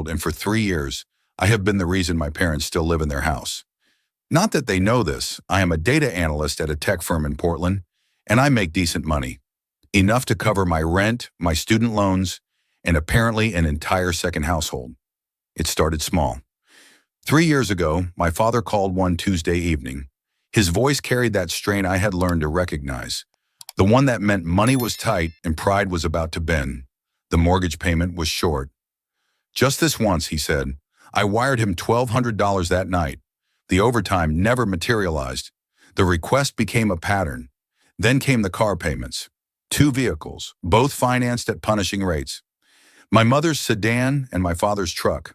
old, and for 3 years, I have been the reason my parents still live in their house. Not that they know this, I am a data analyst at a tech firm in Portland, and I make decent money. Enough to cover my rent, my student loans, and apparently an entire second household. It started small. 3 years ago, my father called one Tuesday evening. His voice carried that strain I had learned to recognize. The one that meant money was tight and pride was about to bend. The mortgage payment was short. "Just this once," he said. I wired him $1,200 that night. The overtime never materialized. The request became a pattern. Then came the car payments. 2 vehicles, both financed at punishing rates. My mother's sedan and my father's truck.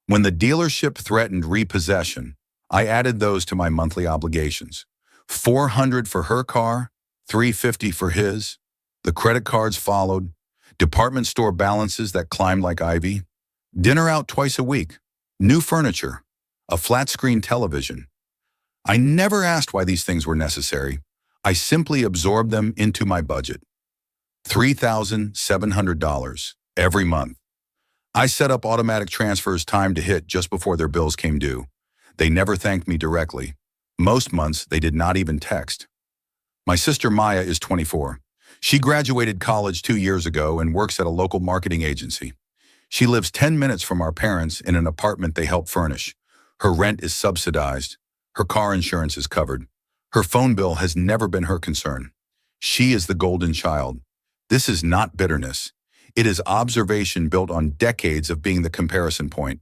When the dealership threatened repossession, I added those to my monthly obligations. $400 for her car, $350 for his. The credit cards followed. Department store balances that climbed like ivy. Dinner out twice a week. New furniture. A flat-screen television. I never asked why these things were necessary. I simply absorbed them into my budget. $3,700 every month. I set up automatic transfers timed to hit just before their bills came due. They never thanked me directly. Most months, they did not even text. My sister Maya is 24. She graduated college 2 years ago and works at a local marketing agency. She lives 10 minutes from our parents in an apartment they help furnish. Her rent is subsidized. Her car insurance is covered. Her phone bill has never been her concern. She is the golden child. This is not bitterness. It is observation built on decades of being the comparison point.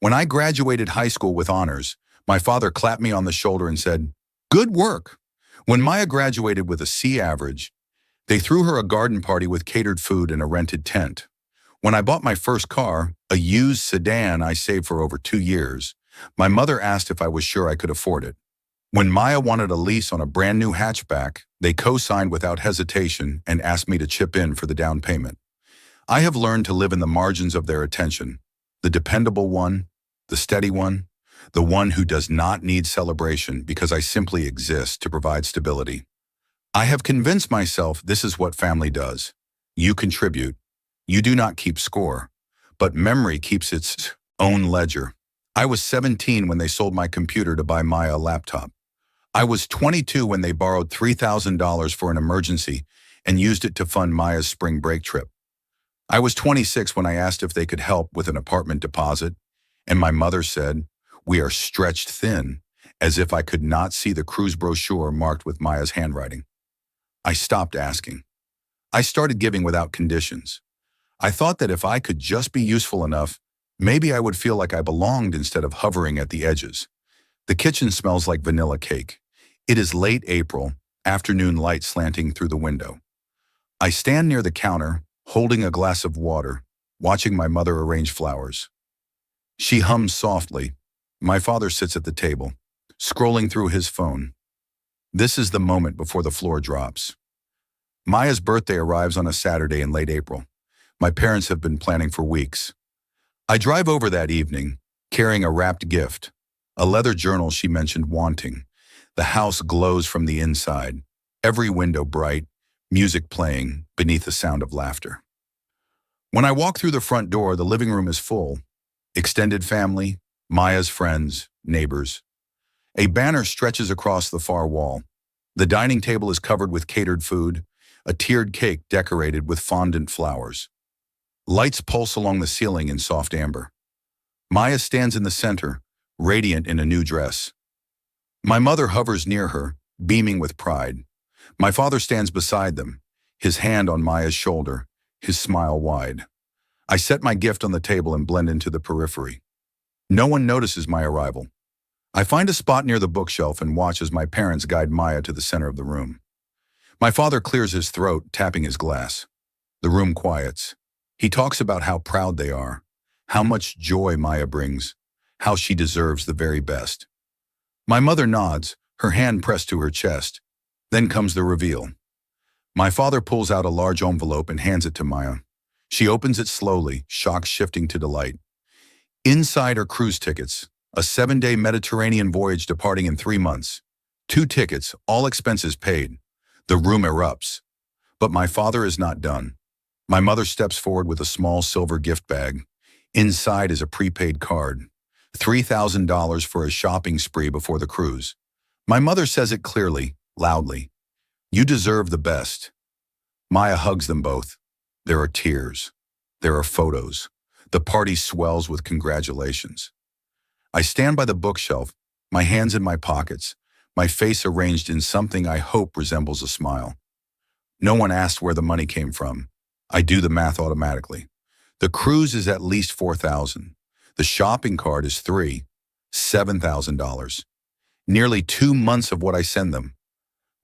When I graduated high school with honors, my father clapped me on the shoulder and said, "Good work." When Maya graduated with a C average, they threw her a garden party with catered food and a rented tent. When I bought my first car, a used sedan I saved for over 2 years, my mother asked if I was sure I could afford it. When Maya wanted a lease on a brand new hatchback, they co-signed without hesitation and asked me to chip in for the down payment. I have learned to live in the margins of their attention, the dependable one, the steady one, the one who does not need celebration because I simply exist to provide stability. I have convinced myself this is what family does. You contribute. You do not keep score, but memory keeps its own ledger. I was 17 when they sold my computer to buy Maya a laptop. I was 22 when they borrowed $3,000 for an emergency and used it to fund Maya's spring break trip. I was 26 when I asked if they could help with an apartment deposit, and my mother said, "We are stretched thin," as if I could not see the cruise brochure marked with Maya's handwriting. I stopped asking. I started giving without conditions. I thought that if I could just be useful enough, maybe I would feel like I belonged instead of hovering at the edges. The kitchen smells like vanilla cake. It is late April, afternoon light slanting through the window. I stand near the counter, holding a glass of water, watching my mother arrange flowers. She hums softly. My father sits at the table, scrolling through his phone. This is the moment before the floor drops. Maya's birthday arrives on a Saturday in late April. My parents have been planning for weeks. I drive over that evening, carrying a wrapped gift, a leather journal she mentioned wanting. The house glows from the inside, every window bright, music playing beneath the sound of laughter. When I walk through the front door, the living room is full. Extended family, Maya's friends, neighbors. A banner stretches across the far wall. The dining table is covered with catered food, a tiered cake decorated with fondant flowers. Lights pulse along the ceiling in soft amber. Maya stands in the center, radiant in a new dress. My mother hovers near her, beaming with pride. My father stands beside them, his hand on Maya's shoulder, his smile wide. I set my gift on the table and blend into the periphery. No one notices my arrival. I find a spot near the bookshelf and watch as my parents guide Maya to the center of the room. My father clears his throat, tapping his glass. The room quiets. He talks about how proud they are, how much joy Maya brings, how she deserves the very best. My mother nods, her hand pressed to her chest. Then comes the reveal. My father pulls out a large envelope and hands it to Maya. She opens it slowly, shock shifting to delight. Inside are cruise tickets, a 7-day Mediterranean voyage departing in 3 months. 2 tickets, all expenses paid. The room erupts. But my father is not done. My mother steps forward with a small silver gift bag. Inside is a prepaid card. $3,000 for a shopping spree before the cruise. My mother says it clearly, loudly. You deserve the best. Maya hugs them both. There are tears. There are photos. The party swells with congratulations. I stand by the bookshelf, my hands in my pockets, my face arranged in something I hope resembles a smile. No one asked where the money came from. I do the math automatically. The cruise is at least $4,000. The shopping card is $7,000. Nearly 2 months of what I send them.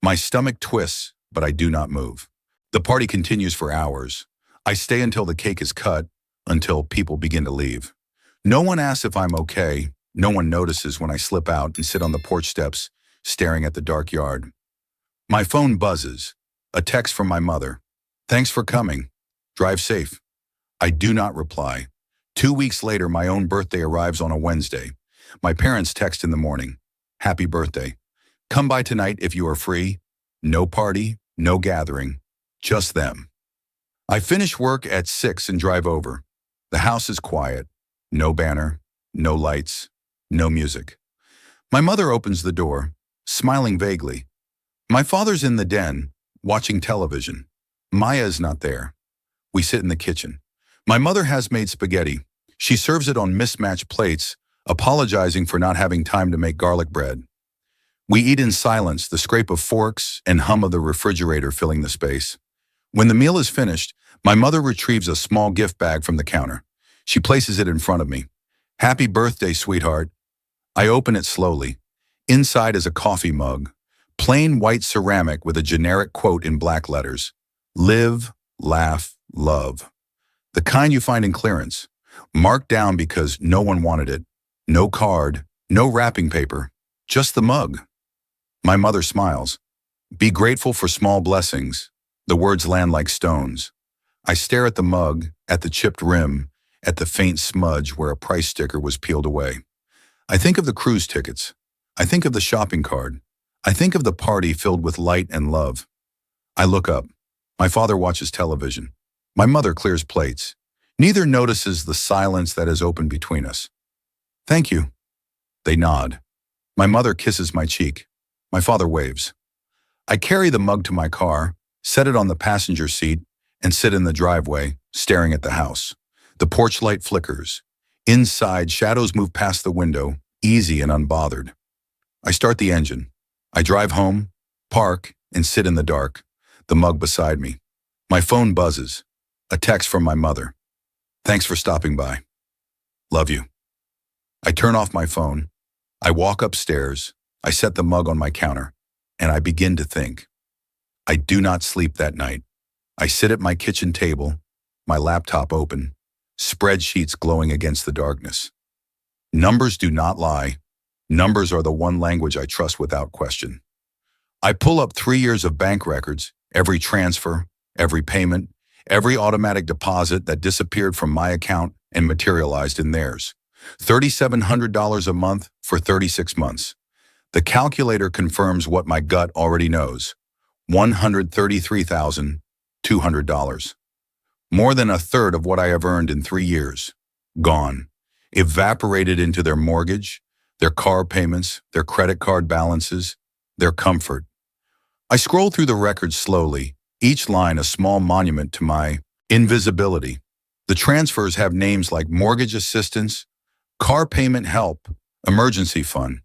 My stomach twists, but I do not move. The party continues for hours. I stay until the cake is cut, until people begin to leave. No one asks if I'm okay. No one notices when I slip out and sit on the porch steps, staring at the dark yard. My phone buzzes. A text from my mother. Thanks for coming. Drive safe. I do not reply. 2 weeks later, my own birthday arrives on a Wednesday. My parents text in the morning. Happy birthday. Come by tonight if you are free. No party, no gathering, just them. I finish work at 6 and drive over. The house is quiet. No banner, no lights, no music. My mother opens the door, smiling vaguely. My father's in the den, watching television. Maya is not there. We sit in the kitchen. My mother has made spaghetti. She serves it on mismatched plates, apologizing for not having time to make garlic bread. We eat in silence, the scrape of forks and hum of the refrigerator filling the space. When the meal is finished, my mother retrieves a small gift bag from the counter. She places it in front of me. Happy birthday, sweetheart. I open it slowly. Inside is a coffee mug, plain white ceramic with a generic quote in black letters. Live, laugh, love. The kind you find in clearance. Marked down because no one wanted it. No card, no wrapping paper, just the mug. My mother smiles. Be grateful for small blessings. The words land like stones. I stare at the mug, at the chipped rim, at the faint smudge where a price sticker was peeled away. I think of the cruise tickets. I think of the shopping card. I think of the party filled with light and love. I look up. My father watches television. My mother clears plates. Neither notices the silence that has opened between us. Thank you. They nod. My mother kisses my cheek. My father waves. I carry the mug to my car, set it on the passenger seat, and sit in the driveway, staring at the house. The porch light flickers. Inside, shadows move past the window, easy and unbothered. I start the engine. I drive home, park, and sit in the dark, the mug beside me. My phone buzzes. A text from my mother. Thanks for stopping by. Love you. I turn off my phone. I walk upstairs. I set the mug on my counter, and I begin to think. I do not sleep that night. I sit at my kitchen table, my laptop open, spreadsheets glowing against the darkness. Numbers do not lie. Numbers are the one language I trust without question. I pull up 3 years of bank records, every transfer, every payment, every automatic deposit that disappeared from my account and materialized in theirs. $3,700 a month for 36 months. The calculator confirms what my gut already knows. $133,200. More than a third of what I have earned in 3 years. Gone. Evaporated into their mortgage, their car payments, their credit card balances, their comfort. I scroll through the records slowly, each line a small monument to my invisibility. The transfers have names like mortgage assistance, car payment help, emergency fund.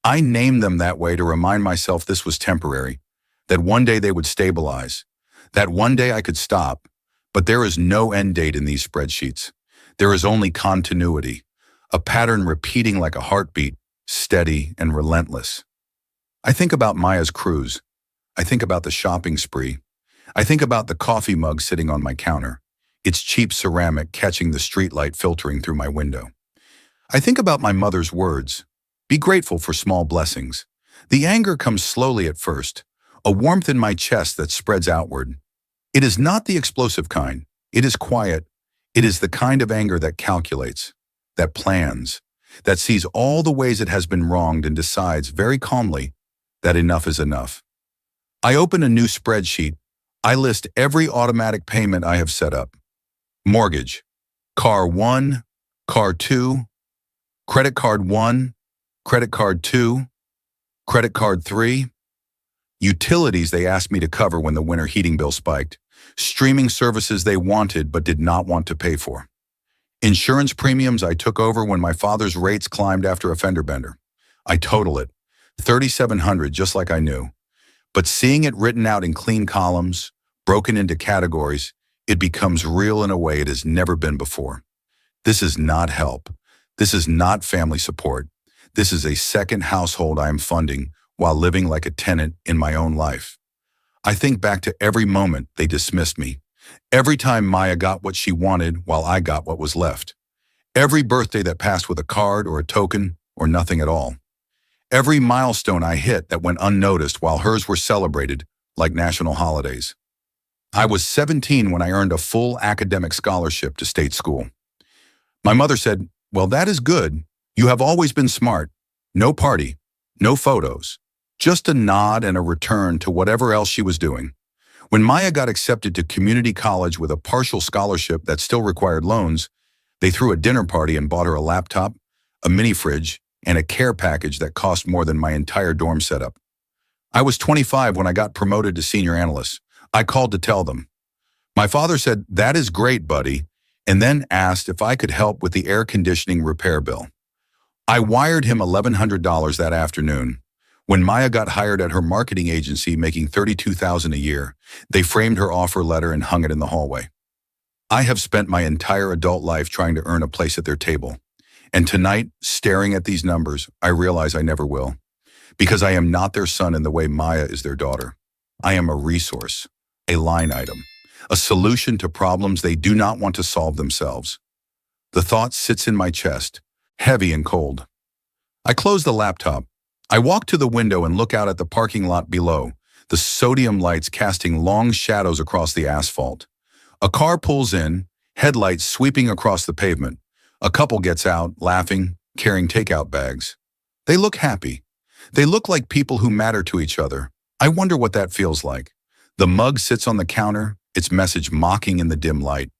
I named them that way to remind myself this was temporary, that one day they would stabilize, that one day I could stop. But there is no end date in these spreadsheets. There is only continuity, a pattern repeating like a heartbeat, steady and relentless. I think about Maya's cruise. I think about the shopping spree. I think about the coffee mug sitting on my counter, its cheap ceramic catching the streetlight filtering through my window. I think about my mother's words. Be grateful for small blessings. The anger comes slowly at first, a warmth in my chest that spreads outward. It is not the explosive kind. It is quiet. It is the kind of anger that calculates, that plans, that sees all the ways it has been wronged and decides very calmly that enough is enough. I open a new spreadsheet. I list every automatic payment I have set up. Mortgage, Car 1, Car 2, Credit Card 1, Credit Card 2, Credit Card 3. Utilities they asked me to cover when the winter heating bill spiked. Streaming services they wanted but did not want to pay for. Insurance premiums I took over when my father's rates climbed after a fender bender. I total it. $3,700, just like I knew. But seeing it written out in clean columns, broken into categories, it becomes real in a way it has never been before. This is not help. This is not family support. This is a second household I am funding while living like a tenant in my own life. I think back to every moment they dismissed me. Every time Maya got what she wanted while I got what was left. Every birthday that passed with a card or a token or nothing at all. Every milestone I hit that went unnoticed while hers were celebrated like national holidays. I was 17 when I earned a full academic scholarship to state school. My mother said, "Well, that is good. You have always been smart. No party, no photos. Just a nod and a return to whatever else she was doing." When Maya got accepted to community college with a partial scholarship that still required loans, they threw a dinner party and bought her a laptop, a mini fridge, and a care package that cost more than my entire dorm setup. I was 25 when I got promoted to senior analyst. I called to tell them. My father said, "That is great, buddy," and then asked if I could help with the air conditioning repair bill. I wired him $1,100 that afternoon. When Maya got hired at her marketing agency making $32,000 a year, they framed her offer letter and hung it in the hallway. I have spent my entire adult life trying to earn a place at their table. And tonight, staring at these numbers, I realize I never will. Because I am not their son in the way Maya is their daughter. I am a resource, a line item, a solution to problems they do not want to solve themselves. The thought sits in my chest, heavy and cold. I close the laptop. I walk to the window and look out at the parking lot below, the sodium lights casting long shadows across the asphalt. A car pulls in, headlights sweeping across the pavement. A couple gets out, laughing, carrying takeout bags. They look happy. They look like people who matter to each other. I wonder what that feels like. The mug sits on the counter, its message mocking in the dim light.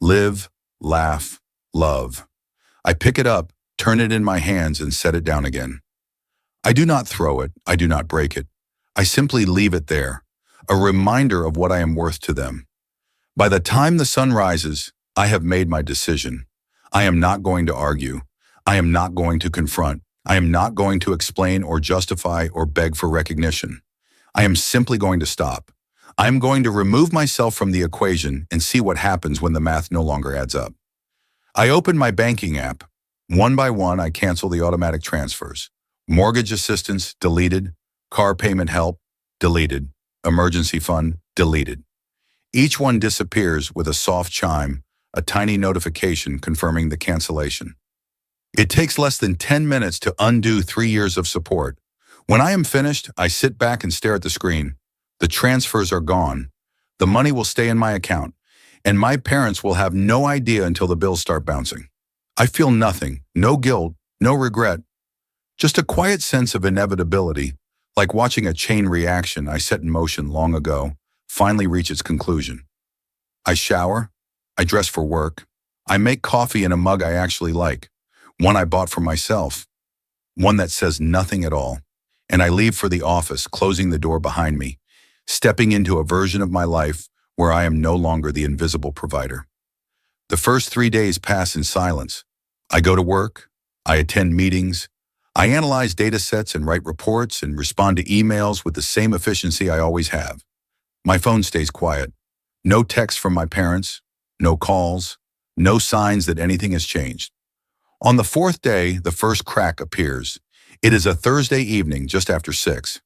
Live, laugh, love. I pick it up, turn it in my hands, and set it down again. I do not throw it, I do not break it. I simply leave it there, a reminder of what I am worth to them. By the time the sun rises, I have made my decision. I am not going to argue. I am not going to confront. I am not going to explain or justify or beg for recognition. I am simply going to stop. I am going to remove myself from the equation and see what happens when the math no longer adds up. I open my banking app. One by one, I cancel the automatic transfers. Mortgage assistance, deleted. Car payment help, deleted. Emergency fund, deleted. Each one disappears with a soft chime, a tiny notification confirming the cancellation. It takes less than 10 minutes to undo 3 years of support. When I am finished, I sit back and stare at the screen. The transfers are gone. The money will stay in my account, and my parents will have no idea until the bills start bouncing. I feel nothing, no guilt, no regret. Just a quiet sense of inevitability, like watching a chain reaction I set in motion long ago finally reach its conclusion. I shower, I dress for work, I make coffee in a mug I actually like, one I bought for myself, one that says nothing at all, and I leave for the office, closing the door behind me, stepping into a version of my life where I am no longer the invisible provider. The first 3 days pass in silence. I go to work, I attend meetings, I analyze data sets and write reports and respond to emails with the same efficiency I always have. My phone stays quiet. No text from my parents, no calls, no signs that anything has changed. On the 4th day, the first crack appears. It is a Thursday evening just after 6.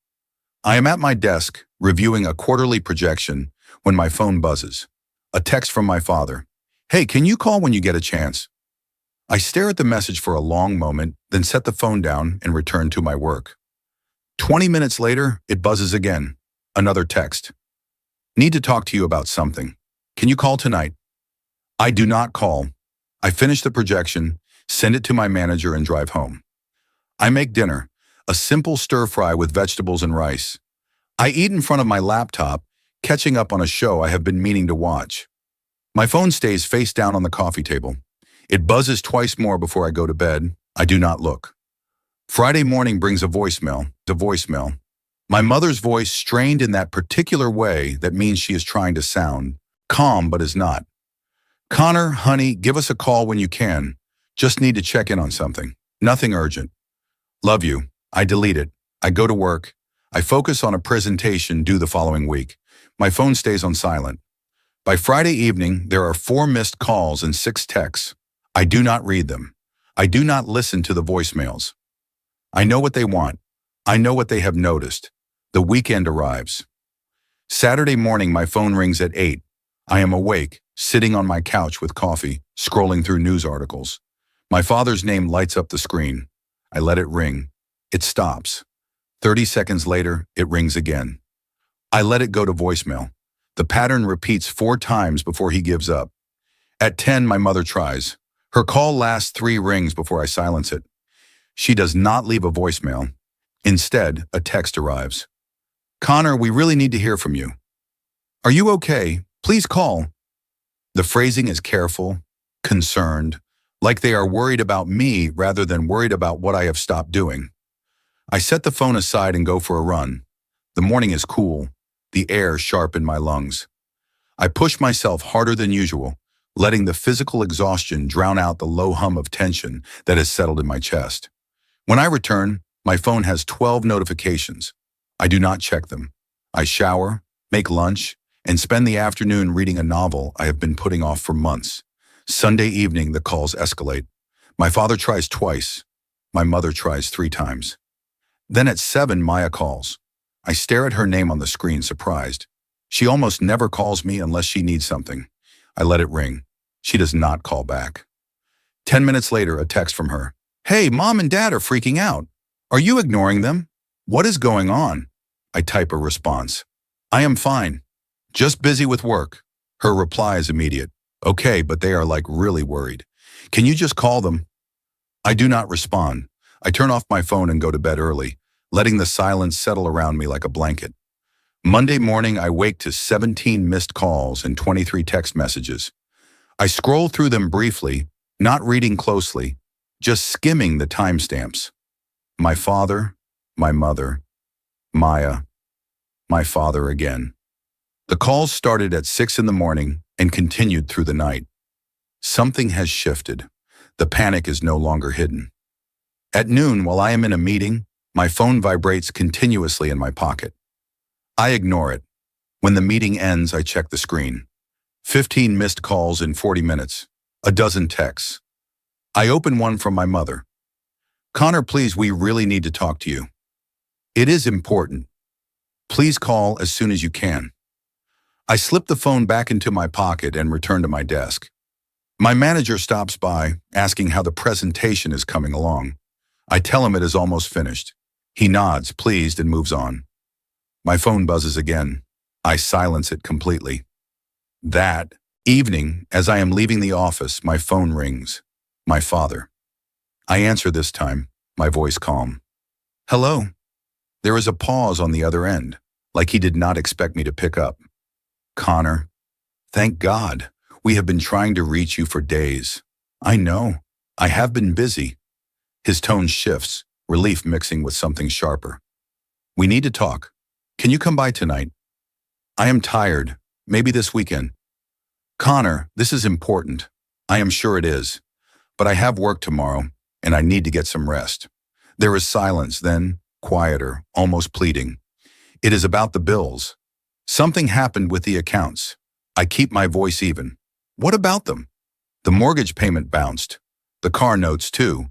I am at my desk, reviewing a quarterly projection, when my phone buzzes. A text from my father. "Hey, can you call when you get a chance?" I stare at the message for a long moment, then set the phone down and return to my work. 20 minutes later, it buzzes again. Another text. "Need to talk to you about something. Can you call tonight?" I do not call. I finish the projection, send it to my manager, and drive home. I make dinner, a simple stir-fry with vegetables and rice. I eat in front of my laptop, catching up on a show I have been meaning to watch. My phone stays face down on the coffee table. It buzzes twice more before I go to bed. I do not look. Friday morning brings a voicemail. My mother's voice strained in that particular way that means she is trying to sound calm but is not. Connor, honey, give us a call when you can. Just need to check in on something. Nothing urgent. Love you. I delete it. I go to work. I focus on a presentation due the following week. My phone stays on silent. By Friday evening, there are 4 missed calls and 6 texts. I do not read them. I do not listen to the voicemails. I know what they want. I know what they have noticed. The weekend arrives. Saturday morning, my phone rings at 8. I am awake, sitting on my couch with coffee, scrolling through news articles. My father's name lights up the screen. I let it ring. It stops. 30 seconds later, it rings again. I let it go to voicemail. The pattern repeats 4 times before he gives up. At 10, my mother tries. Her call lasts 3 rings before I silence it. She does not leave a voicemail. Instead, a text arrives. Connor, we really need to hear from you. Are you okay? Please call. The phrasing is careful, concerned, like they are worried about me rather than worried about what I have stopped doing. I set the phone aside and go for a run. The morning is cool, the air sharp in my lungs. I push myself harder than usual, letting the physical exhaustion drown out the low hum of tension that has settled in my chest. When I return, my phone has 12 notifications. I do not check them. I shower, make lunch, and spend the afternoon reading a novel I have been putting off for months. Sunday evening, the calls escalate. My father tries twice. My mother tries 3 times. Then at 7, Maya calls. I stare at her name on the screen, surprised. She almost never calls me unless she needs something. I let it ring. She does not call back. 10 minutes later, a text from her. Hey, Mom and Dad are freaking out. Are you ignoring them? What is going on? I type a response. I am fine. Just busy with work. Her reply is immediate. Okay, but they are like really worried. Can you just call them? I do not respond. I turn off my phone and go to bed early, letting the silence settle around me like a blanket. Monday morning, I wake to 17 missed calls and 23 text messages. I scroll through them briefly, not reading closely, just skimming the timestamps. My father, my mother, Maya, my father again. The calls started at 6 in the morning and continued through the night. Something has shifted. The panic is no longer hidden. At noon, while I am in a meeting, my phone vibrates continuously in my pocket. I ignore it. When the meeting ends, I check the screen. 15 missed calls in 40 minutes. A dozen texts. I open one from my mother. Connor, please, we really need to talk to you. It is important. Please call as soon as you can. I slip the phone back into my pocket and return to my desk. My manager stops by, asking how the presentation is coming along. I tell him it is almost finished. He nods, pleased, and moves on. My phone buzzes again. I silence it completely. That evening, as I am leaving the office, my phone rings. My father. I answer this time, my voice calm. Hello. There is a pause on the other end, like he did not expect me to pick up. Connor, thank God. We have been trying to reach you for days. I know. I have been busy. His tone shifts, relief mixing with something sharper. We need to talk. Can you come by tonight? I am tired. Maybe this weekend. Connor, this is important. I am sure it is. But I have work tomorrow, and I need to get some rest. There is silence, then quieter, almost pleading. It is about the bills. Something happened with the accounts. I keep my voice even. What about them? The mortgage payment bounced. The car notes too.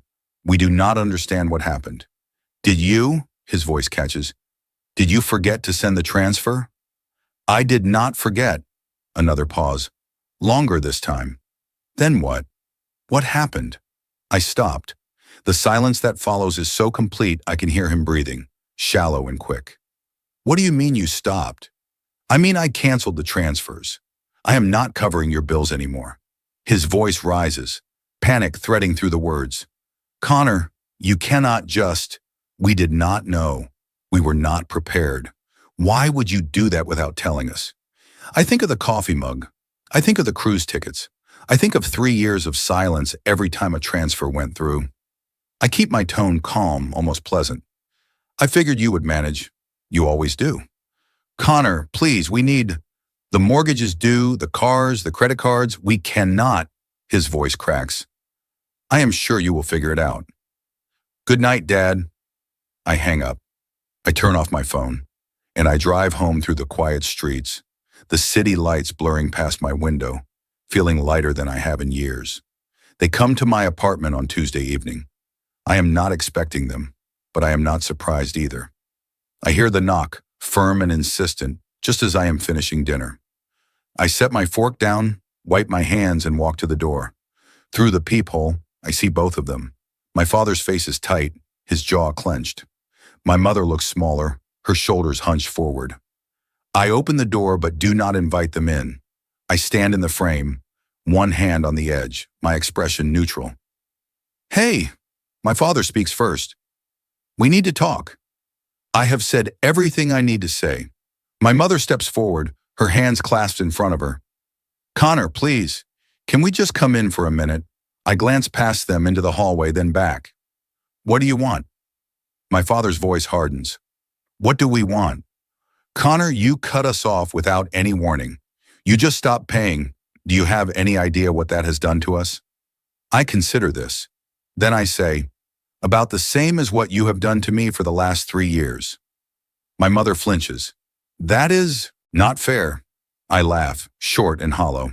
We do not understand what happened. Did you, his voice catches, did you forget to send the transfer? I did not forget. Another pause. Longer this time. Then what? What happened? I stopped. The silence that follows is so complete I can hear him breathing, shallow and quick. What do you mean you stopped? I mean I canceled the transfers. I am not covering your bills anymore. His voice rises, panic threading through the words. Connor, you cannot just. We did not know. We were not prepared. Why would you do that without telling us? I think of the coffee mug. I think of the cruise tickets. I think of 3 years of silence every time a transfer went through. I keep my tone calm, almost pleasant. I figured you would manage. You always do. Connor, please, we need... The mortgage is due, the cars, the credit cards. We cannot. His voice cracks. I am sure you will figure it out. Good night, Dad. I hang up. I turn off my phone, and I drive home through the quiet streets, the city lights blurring past my window, feeling lighter than I have in years. They come to my apartment on Tuesday evening. I am not expecting them, but I am not surprised either. I hear the knock, firm and insistent, just as I am finishing dinner. I set my fork down, wipe my hands, and walk to the door. Through the peephole, I see both of them. My father's face is tight, his jaw clenched. My mother looks smaller, her shoulders hunched forward. I open the door but do not invite them in. I stand in the frame, one hand on the edge, my expression neutral. Hey, my father speaks first. We need to talk. I have said everything I need to say. My mother steps forward, her hands clasped in front of her. Connor, please, can we just come in for a minute? I glance past them into the hallway, then back. What do you want? My father's voice hardens. What do we want? Connor, you cut us off without any warning. You just stopped paying. Do you have any idea what that has done to us? I consider this. Then I say, about the same as what you have done to me for the last 3 years. My mother flinches. That is not fair. I laugh, short and hollow.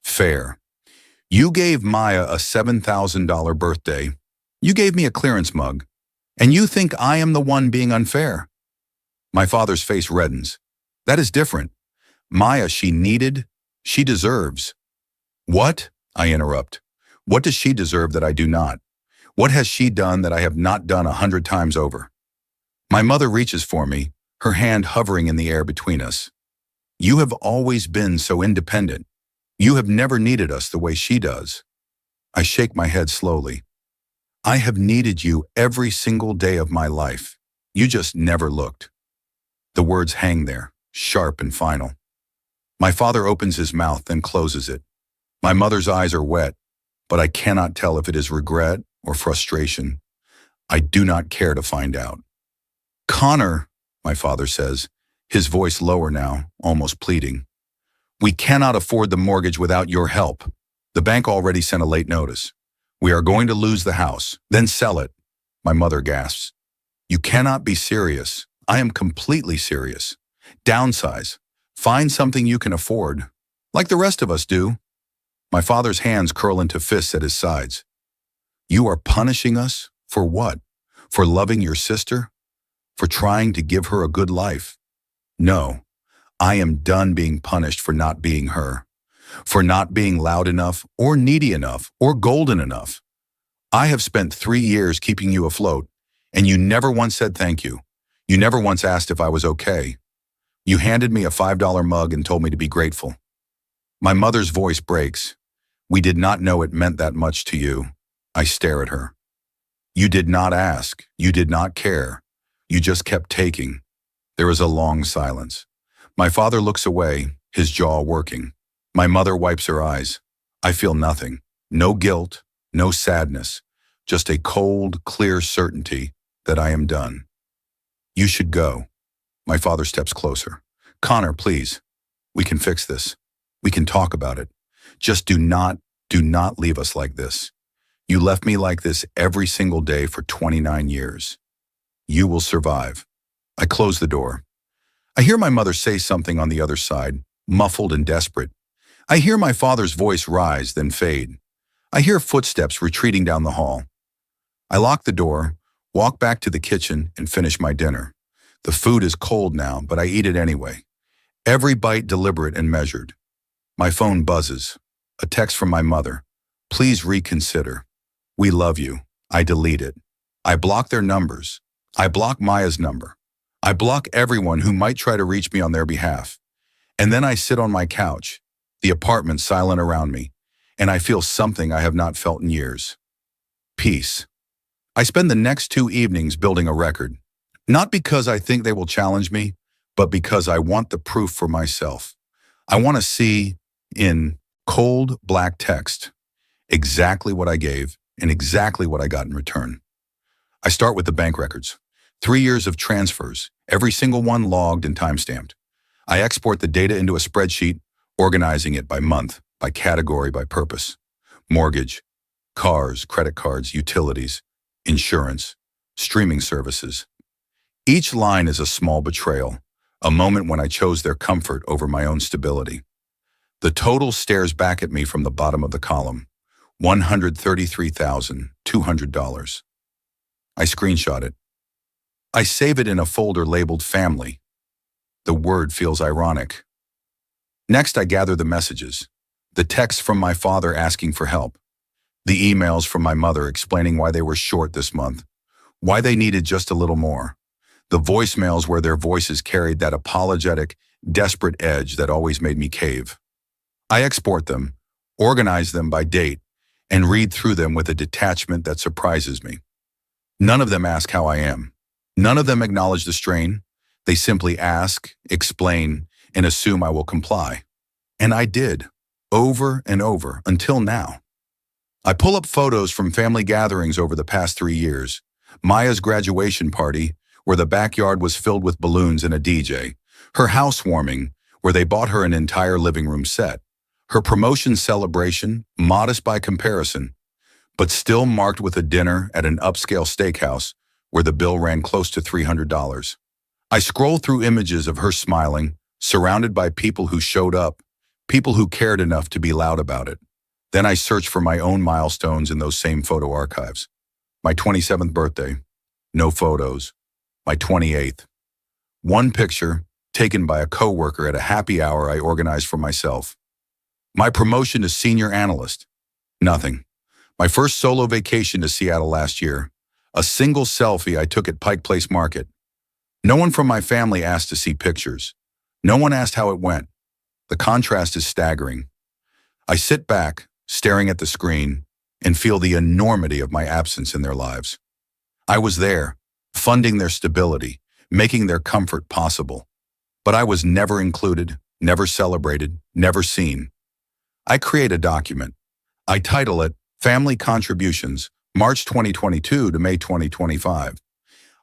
Fair. You gave Maya a $7,000 birthday. You gave me a clearance mug. And you think I am the one being unfair? My father's face reddens. That is different. Maya, she needed, she deserves. What? I interrupt. What does she deserve that I do not? What has she done that I have not done 100 times over? My mother reaches for me, her hand hovering in the air between us. You have always been so independent. You have never needed us the way she does. I shake my head slowly. I have needed you every single day of my life. You just never looked. The words hang there, sharp and final. My father opens his mouth, then closes it. My mother's eyes are wet, but I cannot tell if it is regret or frustration. I do not care to find out. Connor, my father says, his voice lower now, almost pleading. We cannot afford the mortgage without your help. The bank already sent a late notice. We are going to lose the house, then sell it. My mother gasps. You cannot be serious. I am completely serious. Downsize. Find something you can afford, like the rest of us do. My father's hands curl into fists at his sides. You are punishing us? For what? For loving your sister? For trying to give her a good life? No, I am done being punished for not being her. For not being loud enough, or needy enough, or golden enough. I have spent 3 years keeping you afloat, and you never once said thank you. You never once asked if I was okay. You handed me a $5 mug and told me to be grateful. My mother's voice breaks. We did not know it meant that much to you. I stare at her. You did not ask. You did not care. You just kept taking. There is a long silence. My father looks away, his jaw working. My mother wipes her eyes. I feel nothing. No guilt, no sadness. Just a cold, clear certainty that I am done. You should go. My father steps closer. Connor, please. We can fix this. We can talk about it. Just do not leave us like this. You left me like this every single day for 29 years. You will survive. I close the door. I hear my mother say something on the other side, muffled and desperate. I hear my father's voice rise, then fade. I hear footsteps retreating down the hall. I lock the door, walk back to the kitchen, and finish my dinner. The food is cold now, but I eat it anyway. Every bite deliberate and measured. My phone buzzes. A text from my mother. Please reconsider. We love you. I delete it. I block their numbers. I block Maya's number. I block everyone who might try to reach me on their behalf. And then I sit on my couch, the apartment silent around me, and I feel something I have not felt in years. Peace. I spend the next 2 evenings building a record, not because I think they will challenge me, but because I want the proof for myself. I want to see, in cold black text, exactly what I gave and exactly what I got in return. I start with the bank records. 3 years of transfers, every single one logged and timestamped. I export the data into a spreadsheet, organizing it by month, by category, by purpose. Mortgage, cars, credit cards, utilities, insurance, streaming services. Each line is a small betrayal, a moment when I chose their comfort over my own stability. The total stares back at me from the bottom of the column, $133,200. I screenshot it. I save it in a folder labeled Family. The word feels ironic. Next, I gather the messages. The texts from my father asking for help. The emails from my mother explaining why they were short this month, why they needed just a little more. The voicemails where their voices carried that apologetic, desperate edge that always made me cave. I export them, organize them by date, and read through them with a detachment that surprises me. None of them ask how I am. None of them acknowledge the strain. They simply ask, explain, and assume I will comply. And I did, over and over, until now. I pull up photos from family gatherings over the past 3 years. Maya's graduation party, where the backyard was filled with balloons and a DJ. Her housewarming, where they bought her an entire living room set. Her promotion celebration, modest by comparison, but still marked with a dinner at an upscale steakhouse where the bill ran close to $300. I scroll through images of her smiling, surrounded by people who showed up, people who cared enough to be loud about it. Then I search for my own milestones in those same photo archives. My 27th birthday, no photos. My 28th. One picture, taken by a coworker at a happy hour I organized for myself. My promotion to senior analyst, nothing. My first solo vacation to Seattle last year, a single selfie I took at Pike Place Market. No one from my family asked to see pictures. No one asked how it went. The contrast is staggering. I sit back, staring at the screen, and feel the enormity of my absence in their lives. I was there, funding their stability, making their comfort possible. But I was never included, never celebrated, never seen. I create a document. I title it Family Contributions, March 2022 to May 2025.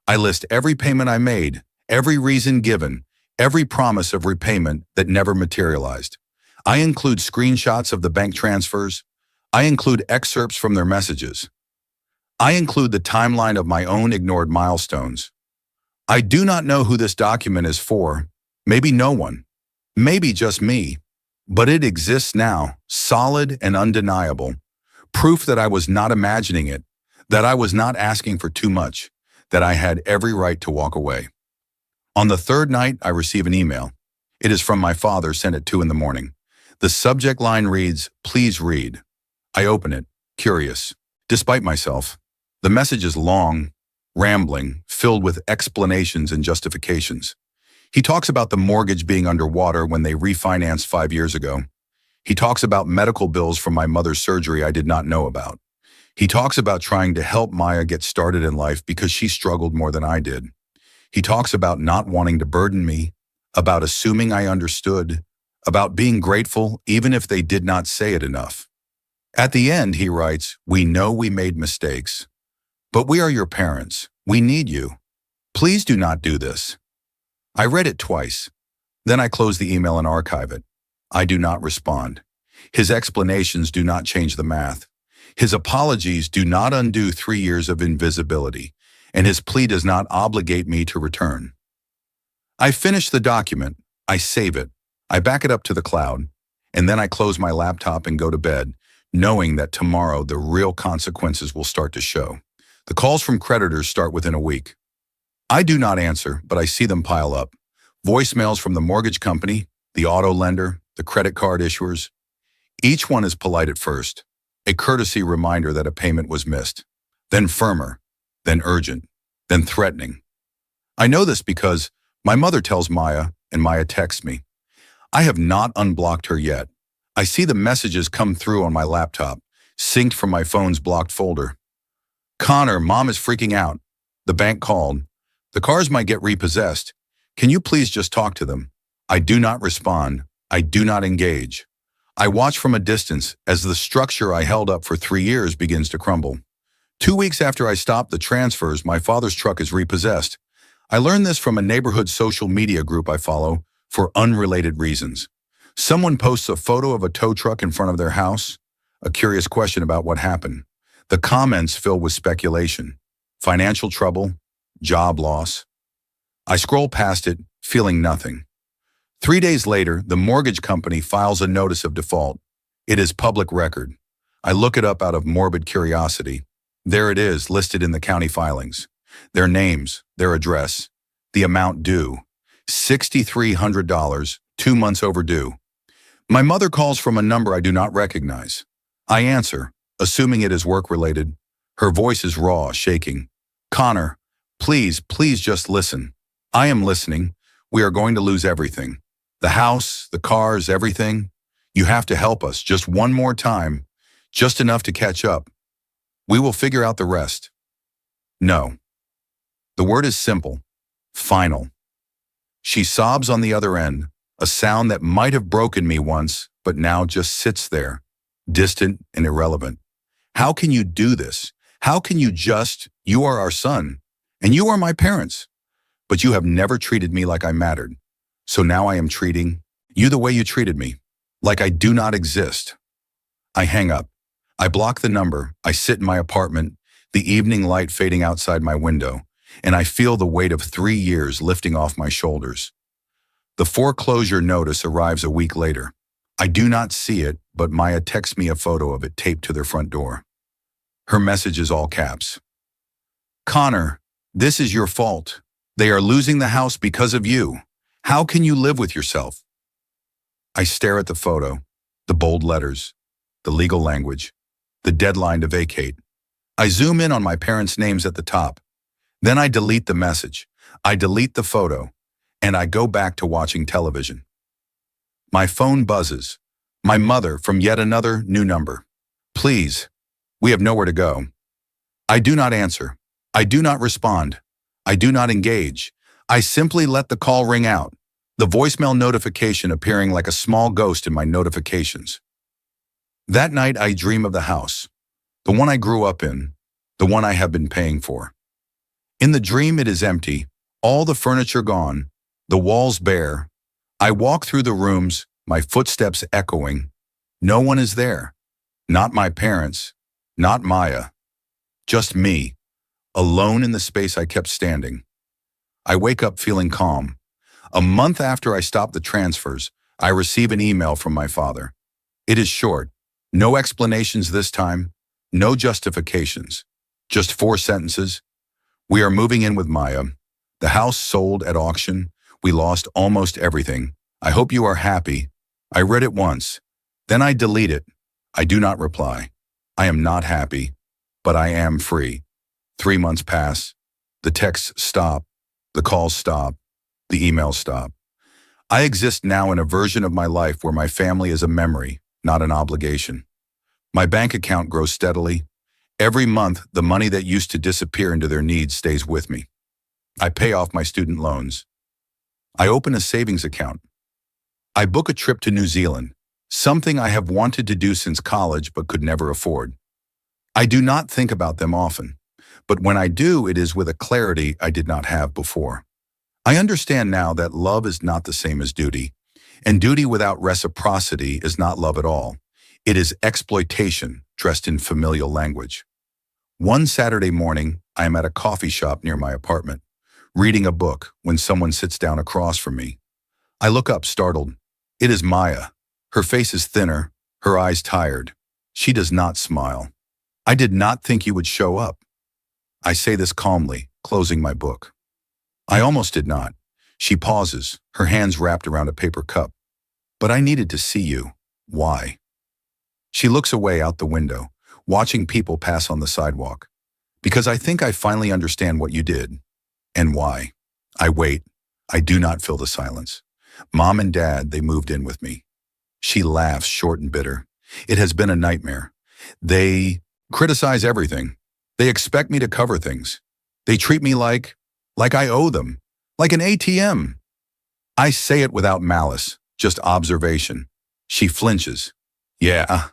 I list every payment I made, every reason given, every promise of repayment that never materialized. I include screenshots of the bank transfers. I include excerpts from their messages. I include the timeline of my own ignored milestones. I do not know who this document is for, maybe no one, maybe just me, but it exists now, solid and undeniable, proof that I was not imagining it, that I was not asking for too much, that I had every right to walk away. On the third night, I receive an email. It is from my father, sent at 2 a.m. The subject line reads, "Please read." I open it, curious, despite myself. The message is long, rambling, filled with explanations and justifications. He talks about the mortgage being underwater when they refinanced 5 years ago. He talks about medical bills from my mother's surgery I did not know about. He talks about trying to help Maya get started in life because she struggled more than I did. He talks about not wanting to burden me, about assuming I understood, about being grateful even if they did not say it enough. At the end, he writes, "We know we made mistakes, but we are your parents. We need you. Please do not do this." I read it twice. Then I close the email and archive it. I do not respond. His explanations do not change the math. His apologies do not undo 3 years of invisibility, and his plea does not obligate me to return. I finish the document. I save it. I back it up to the cloud, and then I close my laptop and go to bed, knowing that tomorrow the real consequences will start to show. The calls from creditors start within a week. I do not answer, but I see them pile up. Voicemails from the mortgage company, the auto lender, the credit card issuers. Each one is polite at first, a courtesy reminder that a payment was missed, then firmer, then urgent, then threatening. I know this because my mother tells Maya, and Maya texts me. I have not unblocked her yet. I see the messages come through on my laptop, synced from my phone's blocked folder. "Connor, Mom is freaking out. The bank called. The cars might get repossessed. Can you please just talk to them?" I do not respond. I do not engage. I watch from a distance as the structure I held up for 3 years begins to crumble. 2 weeks after I stop the transfers, my father's truck is repossessed. I learned this from a neighborhood social media group I follow for unrelated reasons. Someone posts a photo of a tow truck in front of their house, a curious question about what happened. The comments fill with speculation. Financial trouble, job loss. I scroll past it, feeling nothing. 3 days later, the mortgage company files a notice of default. It is public record. I look it up out of morbid curiosity. There it is, listed in the county filings. Their names, their address, the amount due. $6,300, 2 months overdue. My mother calls from a number I do not recognize. I answer, assuming it is work-related. Her voice is raw, shaking. "Connor, please just listen." "I am listening. We are going to lose everything. The house, the cars, everything. You have to help us just one more time, just enough to catch up. We will figure out the rest." No. The word is simple. Final. She sobs on the other end, a sound that might have broken me once, but now just sits there, distant and irrelevant. How can you do this? How can you are our son, and you are my parents, but you have never treated me like I mattered. So now I am treating you the way you treated me, like I do not exist. I hang up. I block the number. I sit in my apartment, the evening light fading outside my window, and I feel the weight of 3 years lifting off my shoulders. The foreclosure notice arrives a week later. I do not see it, but Maya texts me a photo of it taped to their front door. Her message is all caps. "Connor, this is your fault. They are losing the house because of you. How can you live with yourself?" I stare at the photo, the bold letters, the legal language, the deadline to vacate. I zoom in on my parents' names at the top. Then I delete the message. I delete the photo, and I go back to watching television. My phone buzzes. My mother from yet another new number. "Please, we have nowhere to go." I do not answer. I do not respond. I do not engage. I simply let the call ring out, the voicemail notification appearing like a small ghost in my notifications. That night I dream of the house, the one I grew up in, the one I have been paying for. In the dream it is empty, all the furniture gone, the walls bare. I walk through the rooms, my footsteps echoing. No one is there. Not my parents, not Maya. Just me, alone in the space I kept standing. I wake up feeling calm. A month after I stop the transfers, I receive an email from my father. It is short. No explanations this time. No justifications. Just 4 sentences. "We are moving in with Maya. The house sold at auction. We lost almost everything. I hope you are happy." I read it once. Then I delete it. I do not reply. I am not happy, but I am free. 3 months pass. The texts stop. The calls stop. The emails stop. I exist now in a version of my life where my family is a memory, not an obligation. My bank account grows steadily. Every month, the money that used to disappear into their needs stays with me. I pay off my student loans. I open a savings account. I book a trip to New Zealand, something I have wanted to do since college but could never afford. I do not think about them often, but when I do, it is with a clarity I did not have before. I understand now that love is not the same as duty, and duty without reciprocity is not love at all. It is exploitation dressed in familial language. One Saturday morning, I am at a coffee shop near my apartment, reading a book when someone sits down across from me. I look up, startled. It is Maya. Her face is thinner, her eyes tired. She does not smile. "I did not think you would show up." I say this calmly, closing my book. "I almost did not." She pauses, her hands wrapped around a paper cup. "But I needed to see you. Why?" She looks away out the window, watching people pass on the sidewalk. "Because I think I finally understand what you did. And why." I wait. I do not fill the silence. Mom and Dad, they moved in with me. She laughs, short and bitter. "It has been a nightmare. They criticize everything. They expect me to cover things. They treat me like I owe them, like an ATM. I say it without malice, just observation. She flinches. Yeah,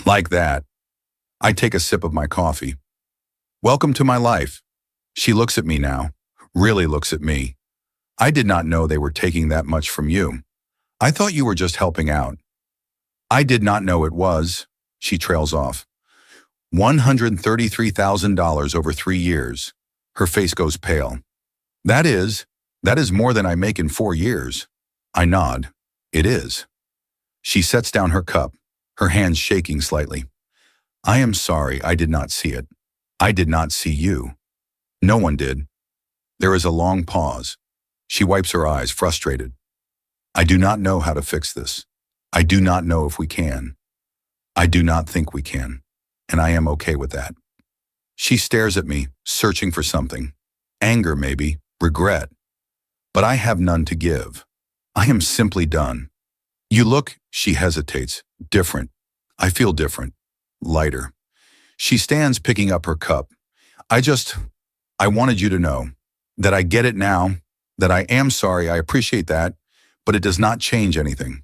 like that. I take a sip of my coffee. Welcome to my life. She looks at me now, really looks at me. I did not know they were taking that much from you. I thought you were just helping out. I did not know it was. She trails off. $133,000 over 3 years. Her face goes pale. That is, that is more than I make in 4 years. I nod. It is. She sets down her cup, her hands shaking slightly. I am sorry I did not see it. I did not see you. No one did. There is a long pause. She wipes her eyes, frustrated. I do not know how to fix this. I do not know if we can. I do not think we can. And I am okay with that. She stares at me, searching for something. Anger, maybe. Regret. But I have none to give. I am simply done. You look, she hesitates, different. I feel different. Lighter. She stands picking up her cup. I wanted you to know that I get it now, that I am sorry, I appreciate that, but it does not change anything.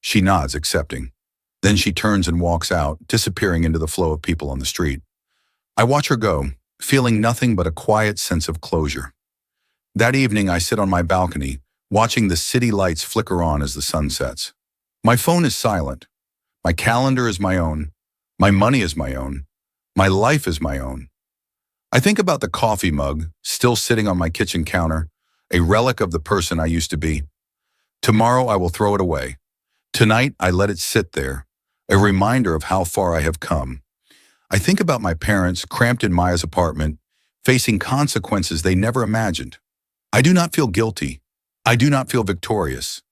She nods, accepting. Then she turns and walks out, disappearing into the flow of people on the street. I watch her go, feeling nothing but a quiet sense of closure. That evening, I sit on my balcony, watching the city lights flicker on as the sun sets. My phone is silent. My calendar is my own. My money is my own. My life is my own. I think about the coffee mug, still sitting on my kitchen counter, a relic of the person I used to be. Tomorrow I will throw it away. Tonight I let it sit there, a reminder of how far I have come. I think about my parents cramped in Maya's apartment, facing consequences they never imagined. I do not feel guilty. I do not feel victorious.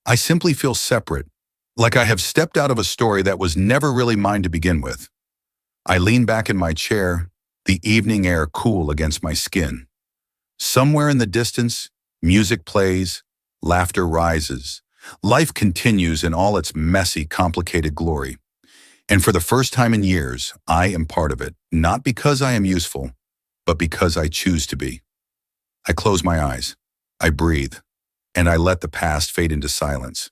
I simply feel separate, like I have stepped out of a story that was never really mine to begin with. I lean back in my chair, the evening air cool against my skin. Somewhere in the distance, music plays, laughter rises. Life continues in all its messy, complicated glory. And for the first time in years, I am part of it, not because I am useful, but because I choose to be. I close my eyes, I breathe, and I let the past fade into silence.